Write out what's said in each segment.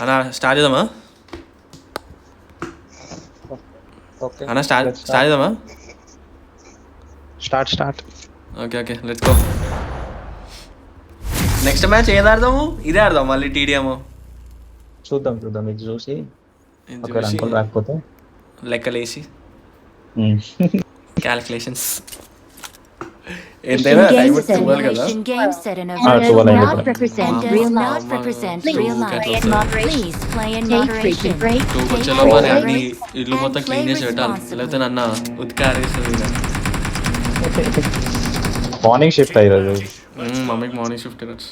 అన్న స్టార్ట్ చేద్దామా? ఓకే అన్న స్టార్ట్ చేద్దామా? Start. Okay let's go. Next match ఏది ఆడదాము? ఇదే ఆడదాం మళ్ళీ టీడీఎం చూద్దాం ఇది చూసి ఒక చూసి అంకుల్ రాకపోతే లెక్కలేసి ఉమ్. క్యాల్కులేషన్స్ ఎంతైనా టైం ఇవ్వాలి కదా. Game set in a Ah, does 12 not అయిపోతుంది. represent Mama, real mama, not represent two real cat life. వస్తుంది. Please play in Take moderation. frequent breaks. Two Take వచ్చేలోపు breaks అన్ని ఇల్లు మొత్తం and క్లీన్ play చేసి పెట్టాలి, responsibly. లేకపోతే నన్న ఉతికారేస్తుంది. మార్నింగ్ షిఫ్ట్ అయ్యారు. మమ్మీకి మార్నింగ్ షిఫ్ట్ ఇవ్వచ్చు.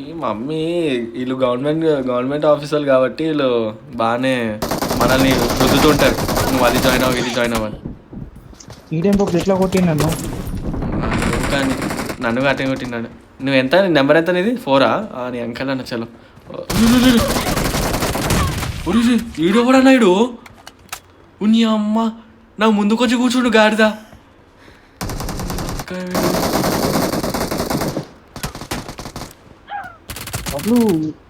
ఈ మమ్మీ వీళ్ళు గవర్నమెంట్ ఆఫీసర్లు కాబట్టి వీళ్ళు బాగానే మనల్ని రుద్దుతుంటారు, నువ్వు అది జాయిన్ అవ్వు ఇది జాయిన్ అవ్వని. ఈ టైంలో ఎట్లా కొట్టింది నన్ను? కానీ నన్ను అటే కొట్టినాడు. నువ్వు ఎంత నెంబర్ ఎంత నీది? 4 నీ అంకల్ అన్న చలో. ఈడో కూడా అన్నాడు. నీ అమ్మ నాకు ముందుకొచ్చి కూర్చుండు గాడిదా. బాబు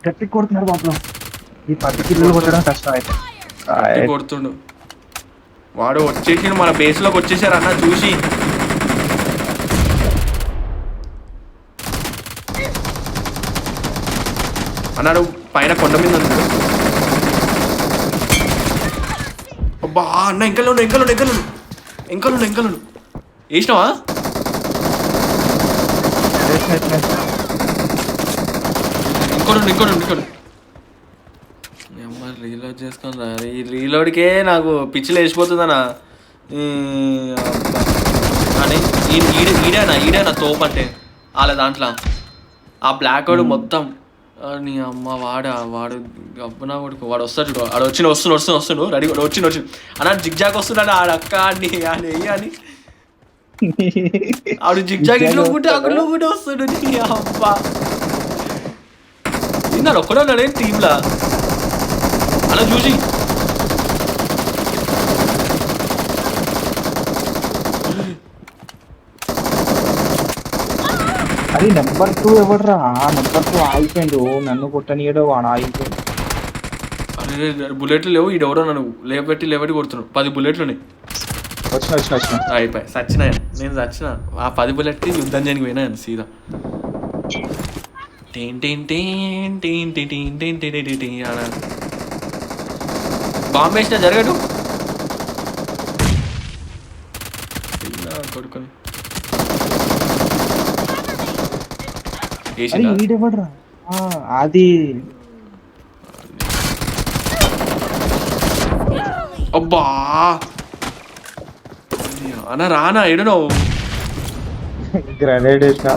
గట్టి కొడుతున్నారు బాబు. ఈ 10 కిలోలు కొట్టడం కష్టం అయితే. కొడుతుండు వాడు. వచ్చేసి మన బేస్లోకి వచ్చేసారు అన్న చూసి. అన్నాడు పైన కొండ మీద ఉన్నాడు. అబ్బా అన్న ఎంకలు వేసినావా? ఇంకోడు రీలోడ్ చేసుకొని రా. ఈ రీలోడ్కే నాకు పిచ్చిలు వేసిపోతుందన్నా. అని ఈడేనా తోపు అంటే వాళ్ళ దాంట్లో ఆ బ్లాక్ వాడు మొత్తం. నీ అమ్మ వాడు గబ్బునా కొడుకు. వాడు వస్తాడు చూడు, వాడు వస్తుండు రెడీ వచ్చిండు అన్న. జిగ్జాగ్ వస్తున్నాడు ఆడక్క అని ఆడు జిగ్జాగ్ ఇల్లు కూడా వస్తుండు. నీ అమ్మ నాడు ఒక్కడే ఉన్నాడు టీంలా అలా చూసి. అది నెంబర్ 2 ఎవడరా? నెంబర్ 2 ఆగిపోయిండు. నన్ను కొట్టనీయడు, వాడు ఆగిపోయిండు. అరే బుల్లెట్లు లేవు. ఈడెవడో నన్ను లేబెట్టి కొడుతున్నాడు. 10 బుల్లెట్లు ఉన్నాయి. వచ్చిన అయిపోయి సచ్చిన. నేను చచ్చిన. ఆ 10 బుల్లెట్కి యుద్ధం చేయడానికి పోయినా సీదా. బాంబు వేసిన జరగడు కొడుకొని ఈడెవడరా? అది అబ్బా అన్న రానా ఎడునో గ్రెనేడ్ వేసిన.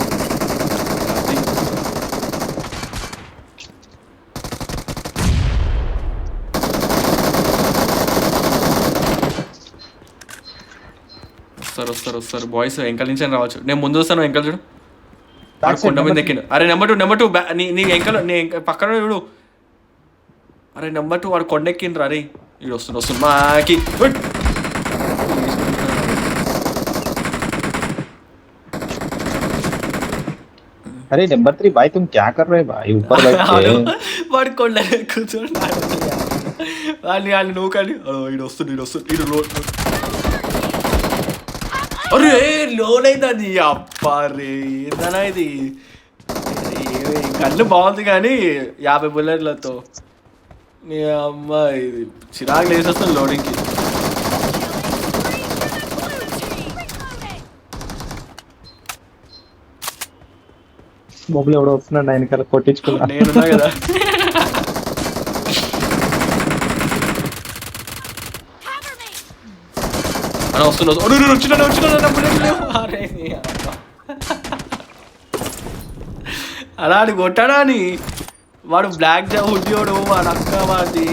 వస్తారు బాయ్స్. ఎంకల్ నుంచి రావచ్చు. నేను ముందు వస్తాను. ఎంకల్ చూడు కొండ మీద ఎక్కిండు. అరే నెంబర్ టూ నీ ఎంకల్ నీ పక్కన చూడు. అరే నెంబర్ 2 వాడు కొండ ఎక్కిండ్రు. అరే వీడు వస్తుంది మాకి. अरे नंबर 3 भाई तुम क्या कर रहे भाई ऊपर बैठ के? వాడు కొండ కూర్చోండి. వాళ్ళు నువ్వు కానీ వీడు వస్తుంది. అరే లోన్ అయింది అది. అప్పారే ఏందన్నా ఇది. కళ్ళు బాగుంది కానీ 50 బుల్లెట్లతో నీ అమ్మ ఇది చిరాకు లేసేస్తుంది లోడింగ్కి. మొబైల్ ఎవడో వస్తున్నాడు ఆయనకల్లా కొట్టించుకున్నా. నేనున్నా కదా. అలా వచ్చిన అలా అని కొట్టాడా అని. వాడు బ్లాక్ జా హుడ్యోడు వాడు అక్క వాడి.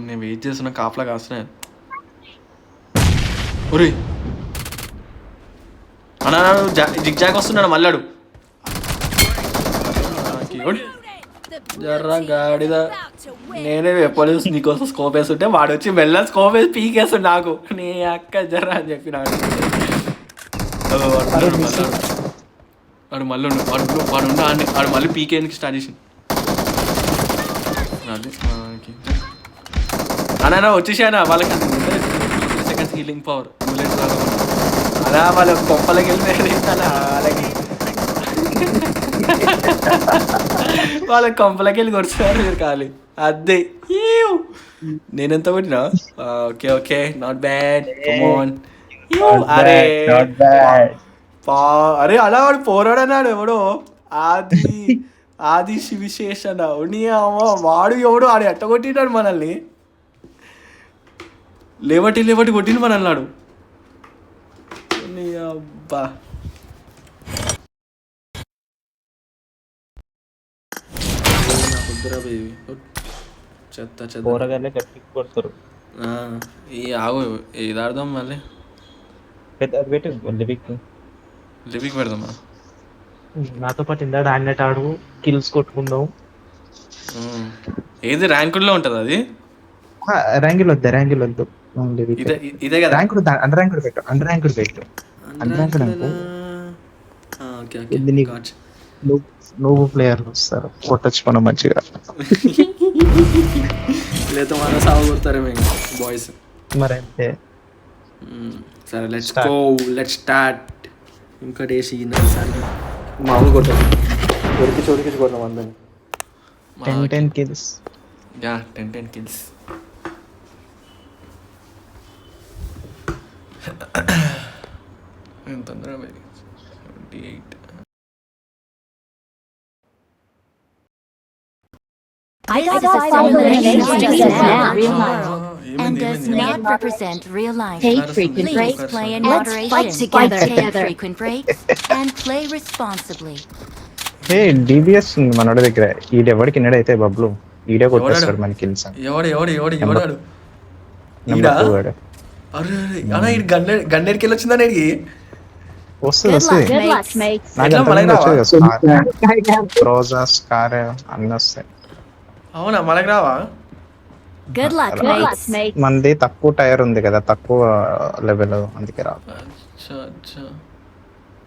నేను వెయిట్ చేస్తున్నా, కాపలా కాస్తున్నాను. ఒరే అన్నా జిగ్ జాగ్ వస్తున్నాడు మళ్ళాడు జర్రా గాడిద నేనే ఎప్పుడు నీకోసం స్కోప్ వేస్తుంటే వాడు వచ్చి మెల్ల స్కోప్ వేసి పీకేస్తాడు నాకు నీ అక్క జర్రా అని చెప్పి నాకు వాడు మళ్ళీ వాడు వాడు మళ్ళీ పీకేందుకు స్టార్ట్ చేసింది అన్నా వచ్చేసానా వాళ్ళకి సెకండ్స్ హీలింగ్ పవర్ అలా వాళ్ళ గొప్పలకి వెళ్ళిపోయారు అలా వాళ్ళకి వాళ్ళ కొంపలకి వెళ్ళి కొడుతున్నారు మీరు ఖాళీ అదే నేనెంత కొట్టినా ఓకే ఓకే నాట్ బ్యాడ్ అరే అరే అలా వాడు పోరాడు అన్నాడు ఎవడో ఆది శివిశేష వాడు ఎవడు ఆడు ఎట్ట కొట్టినాడు మనల్ని లేవటి కొట్టిండు మనల్ని నాడు అబ్బా చెత్త కొడతారు ఈ ఆగు ఇది ఆడదాం మళ్ళీ లిపిక్ పెడదామా నాతో పాటు ఇందాడు ఆడినట్టు ఆడు కిల్స్ కొట్టుకుందాం ఏది ర్యాంకుల్లో ఉంటుంది అది ర్యాంకులు వద్దు ఇదే కదా ర్యాంకుడు అండర్ ర్యాంకుడు పెట్టు అండర్ ర్యాంకుడు నువ్వు ప్లేయర్లు వస్తారు కొట్టచ్చు మనం మంచిగా లేదా మన సాగు కొడతారు మేము బాయ్స్ మరి అంటే సరే లెట్స్ స్టార్ట్ ఇంకా డేసి మామూలు కొట్టాలి చోరికి కొడతాం అందరినీ 10 kills యా 10 kills ఎంత తొందరగా 78 I got 5 eliminations now. And does not represent real life. Take frequent breaks, play in moderation. Let's fight together. Take frequent breaks and play responsibly. Hey DBS ఉంది మనోడి దగ్గర ఈడెవడికి నిడైతే బబ్లు ఈడే కొట్టేస్తాడు మన కిల్స్ ఎవడాడు అన్నా ఈ గన్నేడికి వెళ్ళొచ్చిందా నేడికి వస్తుంది రోజాస్ కార్ అన్నీ వస్తాయి అవునా మనకి రావా Good luck, mates. మనది తక్కువ టైర్ ఉంది కదా తక్కువ లెవెల్ అందుకే రా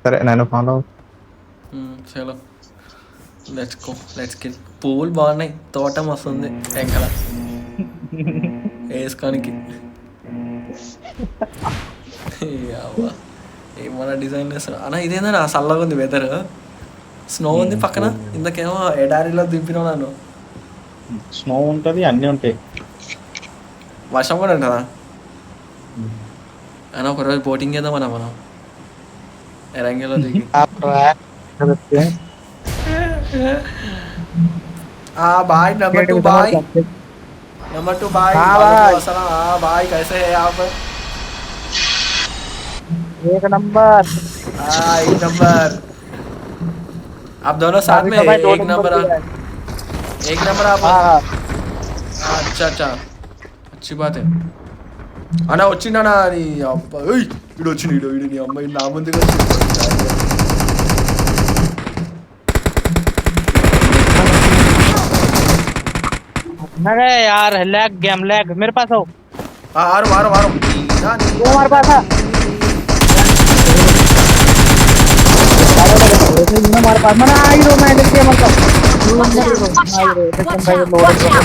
సరే నేను ఫాలో చలో లెట్స్ కిల్ పూలు బాగున్నాయి తోట వస్తుంది వెంకల వేసుకోనికి ఏమన్నా డిజైన్ చేస్తారు అన్న ఇదేందా చల్లగా ఉంది వెదర్ స్నో ఉంది పక్కన ఇంతకేమో ఎడారిలో దింపినావు నన్ను స్నో ఉంటుంది అన్నీ ఉంటాయి వర్షం కూడా ఉంటుందా అయినా ఒకరోజు బోటింగ్ చేద్దామన్నా మనం ఎరంగిలో దిగి బాయ్ नंबर 2 బాయ్ बाय कैसे है आप एक नंबर आप दोनों साथ में एक नंबर आप अच्छा अच्छी बात है అన్నా వచ్చిండా నీ అబ్బా ఇడు వచ్చి ఇడు నీ అమ్మాయి నా ముందుగా अरे यार लैग गेम लैग मेरे पास आओ मारो वो हमारे पास है हमारे पास मना आई रो मैं देखिए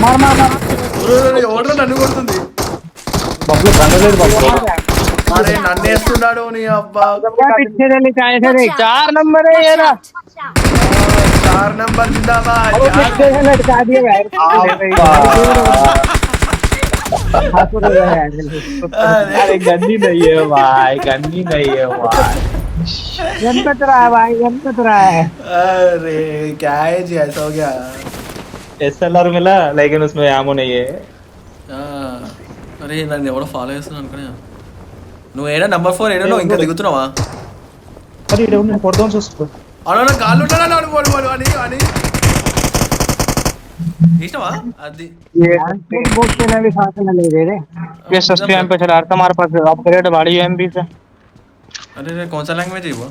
मार मार मार ఓడర్ నన్ను కొడుతుంది बबलू बनలేదు बबलू అరే నన్ను వేస్తున్నాడు నీ అబ్బా पीछे से ले आए थे 4 नंबर है ये ना 4 नंबर जिंदाबाद पीछे से लटका दिया यार अरे गंदी नहीं है भाई गंदी भाई अरे क्या है जी ऐसा हो गया SLR मिला लेकिन उसमें आमो नहीं है అరే నన్ను ఎవడో ఫాలో చేస్తున్నాను అనుకునే నువ్వు ఏడా నంబర్ 4 ఏడా నువ్వు ఇంకా దిగుతున్నావా అరే ఇడ నేను కొడదాం చూసుకో అన్న గాల్లో ఉన్నాడా వాడు అని తీసినావా అది ये बुक से भी साथ में ले रहे ये सस्ते एम पे चला रहा हमारे पास अपग्रेड भारी एमबी से अरे रे कौन सा लैंग्वेज है वो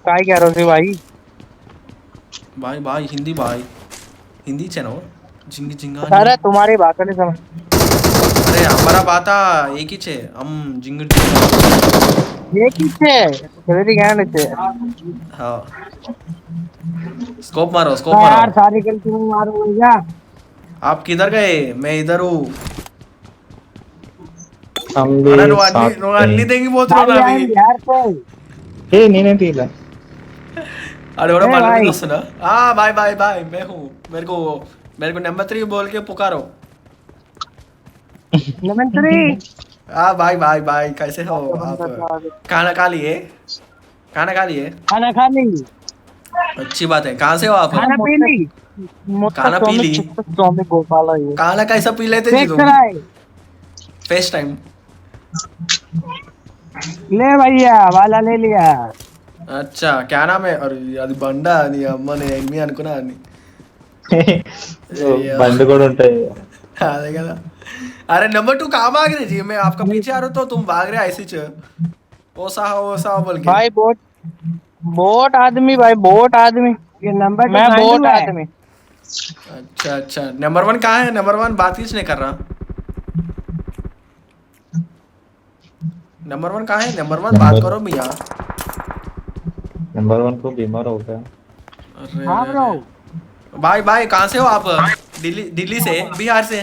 काय कह रहे थे भाई भाई भाई हिंदी चैनल जिंगी जिंगा अरे तुम्हारी बात नहीं समझ अरे हमारा बाता एक ही छे हम जिंगड़ ये किसे तेरी ज्ञान है हाँ स्कोप मारो यार सारी गलती में मारो भैया आप किधर गए मैं इधर हूँ हम अरे नो अल्ली देंगी बहुत रोना अभी यार से ए नहीं तीला अरे बड़ा ए मालूम भाई। नहीं दोस्त ना हाँ बाय मैं हूँ मेरे को नंबर 3 बोल के पुकारो नमस्ते हाँ बाय कैसे हो आप खाना खा लिए खाना खा ली अच्छी बात है कहाँ से हो आप खाना पी ली खाना पी ली स्वामी गोपाल है ये खाना कैसा पी लेते जी देख तुम कर आए फेस टाइम ले भैया वाला ले लिया अच्छा क्या नाम है अरे అది బండా నీ అమ్మ నేను ఎనిమి అనుకున్నా అని బండి కూడా ఉంటాయి अरे కదా अरे नंबर 2 कहाँ भाग रहे जी मैं आपका पीछे आ रहा हूँ तो तुम भाग रहे ऐसे च ओसा बोल के भाई बोट आदमी भाई बोट आदमी ये नंबर मैं बोट आदमी अच्छा नंबर 1 कहाँ है नंबर 1 बात ही नहीं कर रहा नंबर 1 कहाँ है नंबर 1 बात करो भैया नंबर 1 को बीमार हो गया अरे हाँ ब्रो भाई कहाँ से हो आप दिल्ली से बिहार से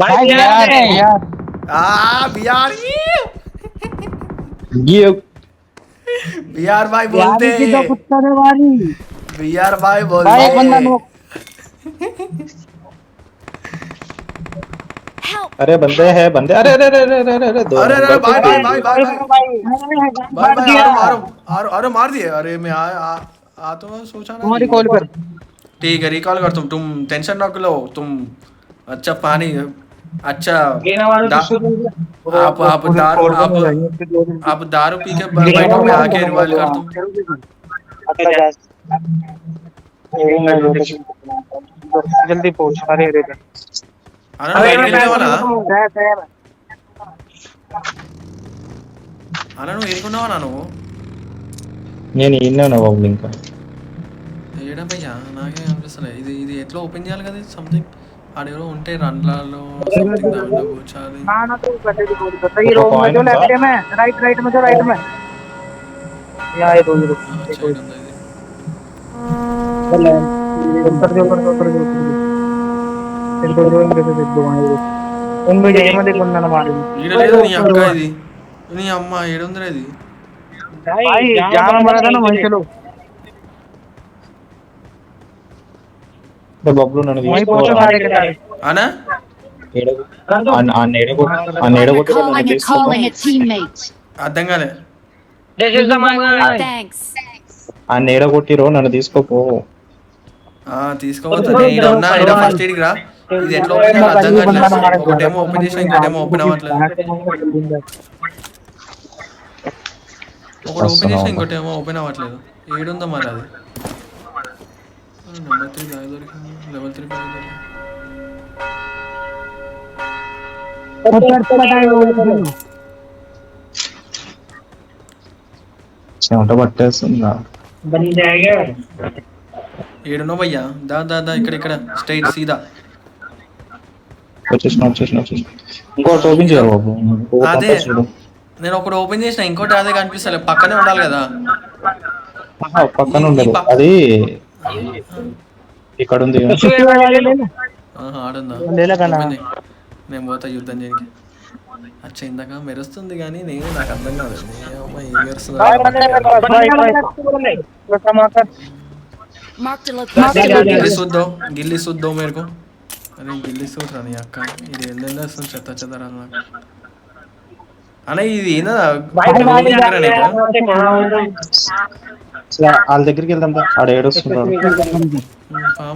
भाई यार बिहार ये बिहार भाई बोलते तो कुत्ता ने मारी बिहार भाई भाई एक बंदा बोलते नो Help! अरे बंदे अरे दो अरे नंबर भाई पे भाई अरे मार दिए अरे मैं आ तो सोचा ना तुम्हारी कॉल पर ठीक है रिकॉल कर तुम टेंशन ना लो तुम अच्छा पानी अच्छा आप दारू पी के बैठो मैं आके रिवाइल कर दूं जल्दी पहुंच अरे अरे बैठ के लेवाना అలా నువ్వు ఏడుకున్నావా నువ్వు నేను ఇన్నాను బాబు ఇంకా ఏడా భయ్యా నాకే అనిపిస్తలే ఇది ఎట్లా ఓపెన్ చేయాలి కదా సంథింగ్ ఆడెవరో ఉంటే రన్లలో సంథింగ్ దాంట్లో కూర్చోాలి राइट में या ये रोज ఈడ లేదు నీ అక్క ఇది నీ అమ్మ ఏడుందిరా ఇది మనుషులు బబ్లు నన్ను అనా Calling a teammate. అర్థం కాలే Thanks. ఆ నేడ కొట్టిరో నన్ను తీసుకోపో తీసుకోవద్దు నేను ఈడ ఉన్నా ఈడ ఫస్ట్ ఎయిడ్కి రా ఇది ఎట్లా ఓపెన్ చేయాలి అర్థం కావట్లేదు ఒకటేమో ఓపెన్ చేసినా ఇంకోటేమో ఓపెన్ అవ్వట్లేదు ఒకటి ఓపెన్ చేసినా ఇంకోటేమో ఓపెన్ అవ్వట్లేదు ఏడుందో మరి అది నెంబర్ 3 బ్యాగ్ దొరికింది లెవెల్ 3 బ్యాగ్ దొరికింది చెమట పట్టేస్తుందా ఏడునో భయ్యా దా ఇక్కడ స్ట్రైట్ సీదా వచ్చేసిన ఇంకోటి ఓపెన్ చేయాలి బాబు అదే నేను ఒకటి ఓపెన్ చేసిన ఇంకోటి అదే కనిపిస్తలే పక్కనే ఉండాలి కదా పక్కన ఉండదు అది ఇక్కడ ఉంది ఆడుందా నేను పోతా యుద్ధం చేయడానికి అచ్చా ఇందాక మెరుస్తుంది కానీ నాకు అర్థం కాదు ఏం మెరుస్తుంది గిల్లి చూద్దాం మేరకు అరే గిల్లి చూడరా నీ అక్క ఇది ఎల్లెల్లో వస్తుంది చెత్త చెత్తరా నాకు అన్న ఇది ఏందా వాళ్ళ దగ్గరికి వెళ్దాం ఆడ ఏడొస్తున్నాడు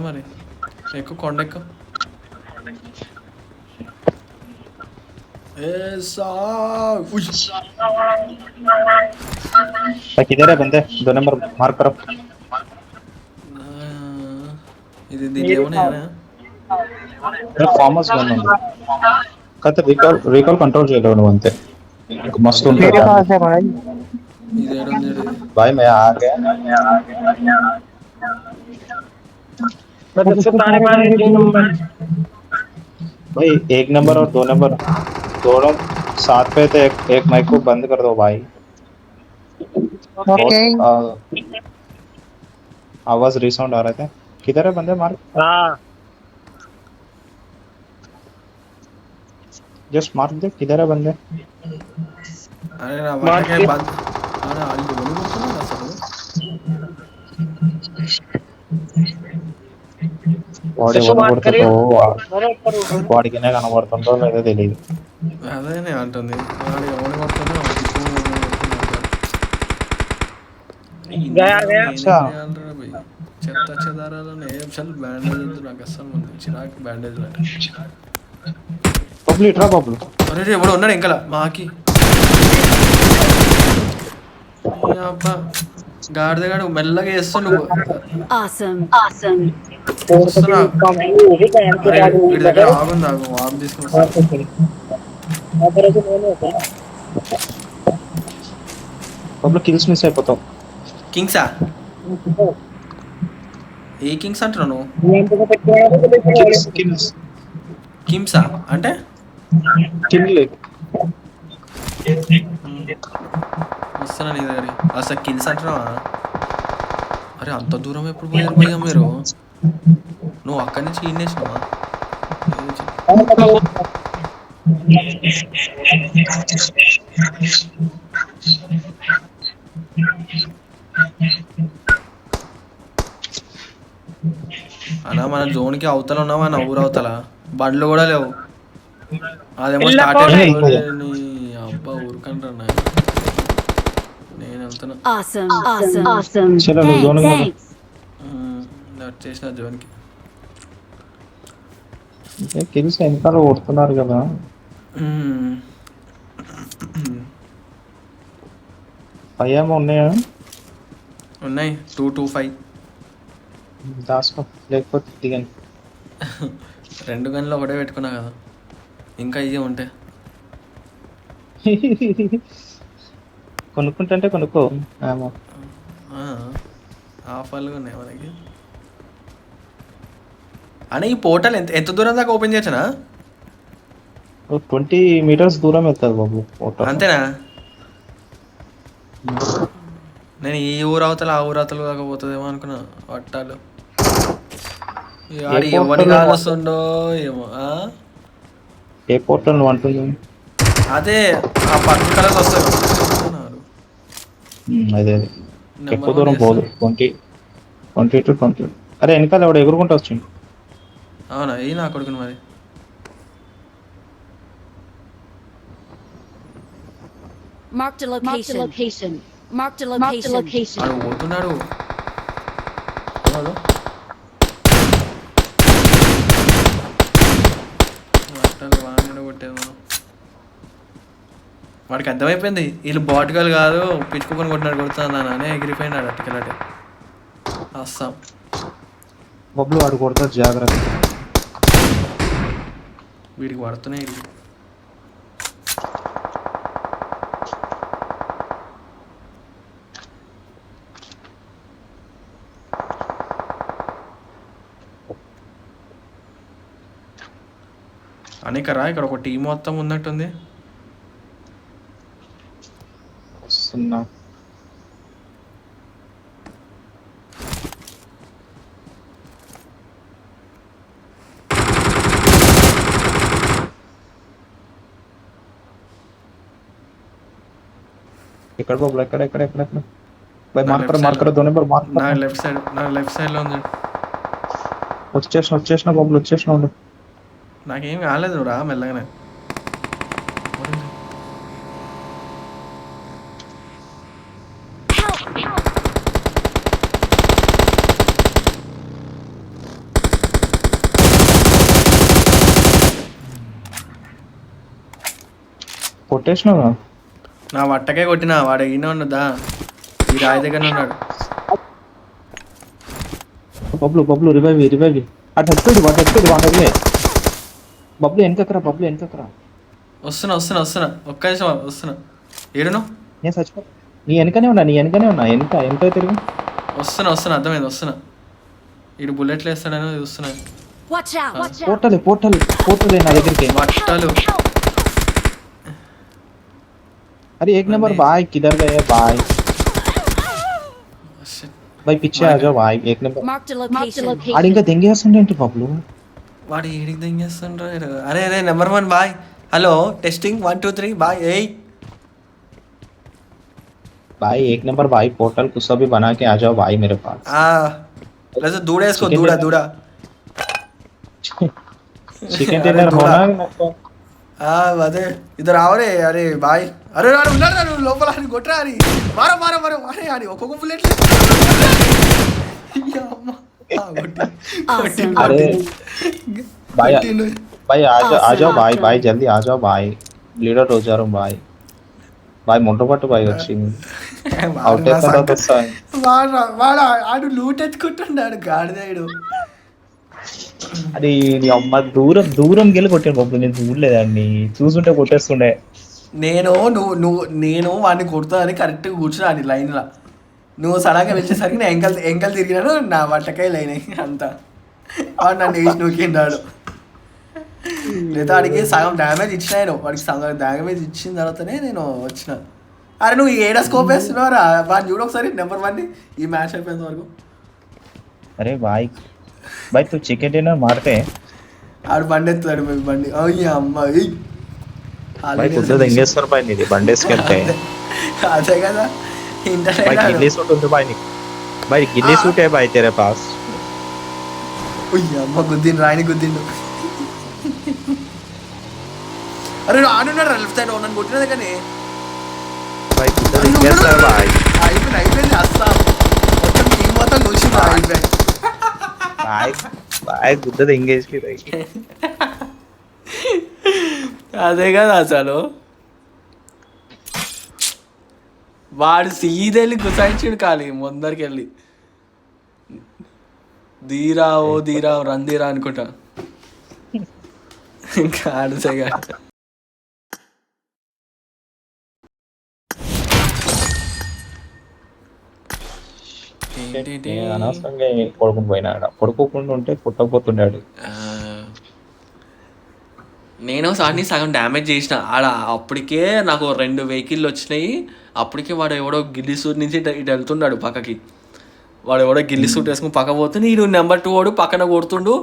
మరి ఎక్కువ కొండ ఎక్కువ किधर है बंदे 2 नंबर मार्क करो ఇది దీంట్లో ఏమున్నాయా? ఫార్మర్స్ గన్ ఉంది కాకపోతే రీకాల్ కంట్రోల్ చేయలేవు నువ్వు అంతే ఇంకా మస్తు ఉంటుంది मेरे पास है भाई। ఇది ఏడుంది ఇది? भाई मैं आ गया मैं तुझसे ताने मारने के 2 नंबर। भाई 1 नंबर और 2 नंबर दोनों साथ पे थे एक माइक को बंद कर दो भाई ओके। आवाज रिसाउंड आ रहे थे किधर है बंदे मार हाँ जस्ट मार दे किधर है बंदे అరే నా వాటకే బంద్. అరే వాళ్ళు ఎవరు కొడుతున్నారు అసలు? వాడు ఎవరు కొడుతుందో వాడికినే కనబడుతుందో లేదో తెలియదు అదే నేను అంటుంది. వాడు ఎవరు కొడుతున్నా गया गया। చెత్త చెదారాలను ఏ చల్ బ్యాండేజ్ వద్దు నాకు అస్సలు ముందు చిరాకు బ్యాండేజ్ అంటే. బబ్లు ఇట్రా బబ్లు అరే ఎవడు ఉన్నాడు ఇంకా మాకి ఈ అబ్బా గాడిదగాడు మెల్లగా వేస్తుండు. Awesome. వస్తున్నా. అరే వీడి దగ్గర ఆగుంది ఆగు తీసుకుని బబ్లు కిల్స్ మిస్ అయిపోతావు కింగ్సా? ఏ కింగ్స్ అంటున్నావు నువ్వు? కిల్స్ కిమ్సా అంటే కిల్ వస్తున్నా నీ దగ్గర. అసలు కిల్స్ అంటున్నావా? అరే అంత దూరం ఎప్పుడు పోయారు పోయా మీరు? నువ్వు అక్కడి నుంచి ఇన్నేసినావా? అన్నా మన జోన్కి అవతల ఉన్నావా? నా ఊరు అవతల బండ్లు కూడా లేవు. అదేమో స్టార్ట్ అయిపోయింది. నీ అబ్బా ఊరుకంటారు నేను వెళ్తున్నా. Awesome. చలో నువ్వు జోన్ Thanks. చేసిన జోన్కి. కిల్స్ వెనకాల కొడుతున్నారు కదా పయ్యేమో ఉన్నాయా ఉన్నాయి 225. దాసుకో లేకపోతే దిగండి 2 గన్లు ఒకటే పెట్టుకున్నా కదా, ఇంకా ఇవే ఉంటాయి. కొనుక్కుంటే కొనుక్కో ఏమో ఆఫర్లు ఉన్నాయి మనకి. అని ఈ పోర్టల్ ఎంత దూరం దాకా ఓపెన్ చేయొచ్చనా? 20 meters దూరం వెళ్తుంది బాబు ఫోటో అంతేనా? నేను ఈ ఊరు అవతల ఆ ఊరు అవతల కాకపోతుందేమో అనుకున్నా. పట్టాలు ఎవరి కాలుస్తుండో ఏమో. ఏ పోర్టల్ నువ్వు అంటుంది? అదే ఆ పర్పుల్ కలర్ వస్తారు. అదే ఎక్కువ దూరం పోదు 20 to 20. అరే వెనకాల ఎవడు ఎగురుకుంటూ వచ్చింది. అవునా? ఏ నా కొడుకుని మరి. Marked a location. ఆడు పోతున్నాడు. కొట్టేది మనం. వాడికి అర్థమైపోయింది వీళ్ళు బాటికల్ కాదు పిచ్చుకొని కొట్టినాడు కొడుతున్నాను అని ఎగిరిపోయినాడు అట్టుకెళ్ళటే. అస్సాం బబ్లు వాడు కొడతాడు జాగ్రత్త. వీడికి పడుతున్నాయి. అనేకరా ఇక్కడ ఒక టీం మొత్తం ఉన్నట్టుంది. వస్తున్నా ఇక్కడ బాబు ఎక్కడ ఎక్కడ ఎక్కడ ఎక్కడ బై మార్కర్ దోనే బార్ మార్కర్ నా లెఫ్ట్ సైడ్ లో ఉంది. వచ్చేసిన బాబులు వచ్చేసిన ఉండు. నాకేం కాలేదు రా మెల్లగానే. కొట్టేసినావా? నా వట్టకే కొట్టినా వాడు ఈయన ఉన్నదా ఈ రాయి దగ్గర ఉన్నాడు. బబ్లు రివైవ్ అటు వచ్చేది వాడే బబ్లు వెనకరా వస్తున్నా ఒక్క నిమిషం వస్తున్నా. ఏడును నేను చచ్చిపో నీ వెనకనే ఉన్నా వెనక తిరిగి వస్తున్నా అర్థమైంది వస్తున్నా. ఇటు బుల్లెట్లు వేస్తాడని చూస్తున్నా. Watch out! పోర్టల్ నా దగ్గరికి బట్టలు अरे एक नंबर भाई किधर गए भाई भाई पीछे आ जाओ भाई एक नंबर Marked a location. ఆడు ఇంకా దెంగేస్తుండేంటి బబ్లు వాడు ఏడికి దింగేస్తుండ్రా. అరే number 1 boy. Hello testing 1 2 3 bye. ఏయ్ भाई एक नंबर भाई पोर्टल कुछ भी बना के आ जाओ भाई मेरे पास లేదా దూడేసుకో దూడ चिकन डिनर होना అదే ఇద్దరు రావరే. అరే బాయ్. అరే వాడు ఉన్నాడు నువ్వు లోపల అని కొట్టరా అని మారో అరే అని ఒక్కొక్క బుల్లెట్ अरे भाई भाई आ जाओ भाई जल्दी आ जाओ भाई लीडर हो जा रहा हूं भाई मोटो पट्టు भाई వచ్చింది అవుట్ అయిపోతా వస్తాయి వాడు ఆడు లూట్ ఎత్తుకుంటున్నాడు గాడిదాడు. అది నీ అమ్మ దూరం గెలి కొట్టాను బాబు నేను చూడలేదండి చూసుంటే కొట్టేస్తుండే నేను వాడిని కొడతానని కరెక్ట్గా కూర్చున్నాను లైన్లో. నువ్వు సడన్గా వెళ్ళేసరికి నేను ఎంకలు తిరిగినాను. నా బట్టకాయ లైన్ అంతా వాడు నన్ను వేసి నూకిండాడు. లేదా వాడికి సగం డ్యామేజ్ ఇచ్చినాను. వాడికి సగం డ్యామేజ్ ఇచ్చిన తర్వాతనే నేను వచ్చిన. అరే నువ్వు ఏడా స్కోప్ వేస్తున్నావురా వాడిని చూడు ఒకసారి నెంబర్ 1 ఈ మ్యాచ్ అయిపోయేంత వరకు. అరే भाई तू चिकन डिनर मारते हैं ఆడు బండి ఎత్తుతాడు బండి. అయ్యా అమ్మ भाई कुछ देंगेश्वर भाई नहीं बंडे खेलते हैं అదే కదా भाई ఇంటర్నెట్. गिल्ली सूट होते भाई गिल्ली सूट है भाई तेरे पास అమ్మ గుద్దిండు రాయని గుద్దిండు. అరే ఆడున్నాడు లెఫ్ట్ సైడ్ నన్ను కొట్టినది కానీ भाई कुछ देंगेश्वर भाई అయిపోయింది అస్సా మొత్తం టీం మొత్తం చూసింది అయిపోయింది. भाई कुछ देंगेश की भाई అదే కదా అసలు వాడు సీదెళ్ళి గుసాయించుడు కాలి ముందరికి వెళ్ళి ధీరా రందీరా అనుకుంటా. ఇంకా ఆడుసేగా అనవసరంగా పడుకుని పోయినాడు పడుకోకుండా ఉంటే పుట్టకపోతున్నాడు. నేను సార్ని సగం డ్యామేజ్ చేసిన ఆడ. అప్పటికే నాకు 2 వెహికల్ వచ్చినాయి. అప్పటికే వాడు ఎవడో గిల్లి సూట్ నుంచి ఇటు వెళ్తున్నాడు పక్కకి. వాడు ఎవడో గిల్లి సూట్ వేసుకుని పక్క పోతుంది. నేను నెంబర్ 2 వాడు పక్కన కొడుతుండు.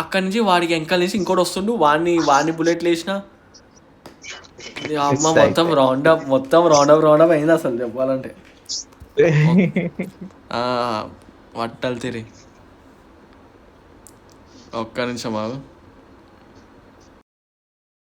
అక్కడి నుంచి వాడికి వెనకాల నుంచి ఇంకోటి వస్తుండు. వాడిని బుల్లెట్లు వేసిన. అమ్మ మొత్తం రౌండప్ అయింది అసలు చెప్పాలంటే. వట్టలు తిరిగి ఒక్క నిమిషం ఆగు.